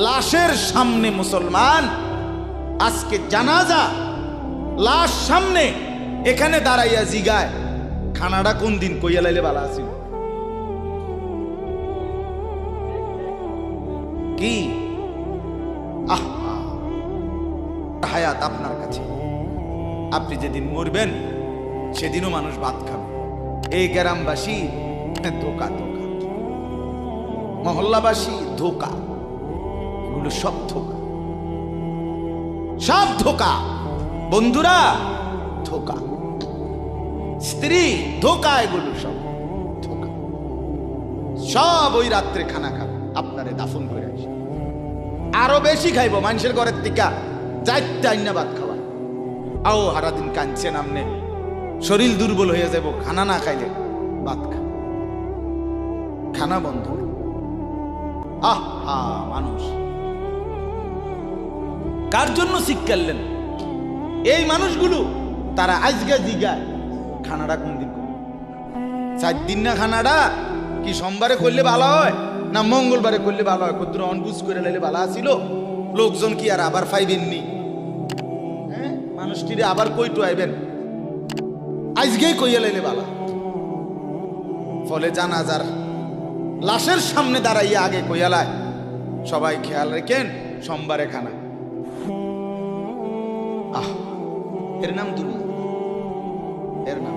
লাশের সামনে মুসলমান আজকে জানাজা, লাশ সামনে, এখানে দাঁড়াইয়া জিগায় খানাটা কোন দিন কইয়া লাইলে ভালো আছিল। কি হায়াত আপনার কাছে, আপনি যেদিন মরবেন সেদিনও মানুষ ভাত খাবে। এই গ্রামবাসী ধোকা, মহল্লাবাসী ধোকা, এগুলো সব ধোকা, বন্ধুরা ধোকা, স্ত্রী ধোকা, এগুলো সব ধোকা। সব ওই রাত্রে খানা খাবে, আপনারে দাফন করে আসে, আরো বেশি খাইব মানুষের ঘরের টিকা যাইতে আইনা ভাত খাওয়া। আও সারাদিন কাঁদছেন, আমনে শরীর দুর্বল হয়ে যাব, খানা না খাইলে ভাত খা, খানা বন্ধ। মানুষ কার জন্য শিক্ষালেন? এই মানুষগুলো তারা আজকে জিগায় খানাটা কোন দিন করবে। 4 দিন না খানাটা কি সোমবারে করলে ভালো হয় না মঙ্গলবারে করলে ভালো হয়? কত অনবুঝ করে লাইলে ভালো আসিল, লোকজন কি আর আবার পাইবেননি? মানুষটিরে আবার কইটু আইবেন, আজকেই কইয়া লাইলে ভালো। ফলে জানাজার লাশের সামনে দাঁড়াইয়া আগে কইয়ালায় সবাই খেয়াল রেখেন সোমবারে খানা। এর নাম দুনিয়া, এর নাম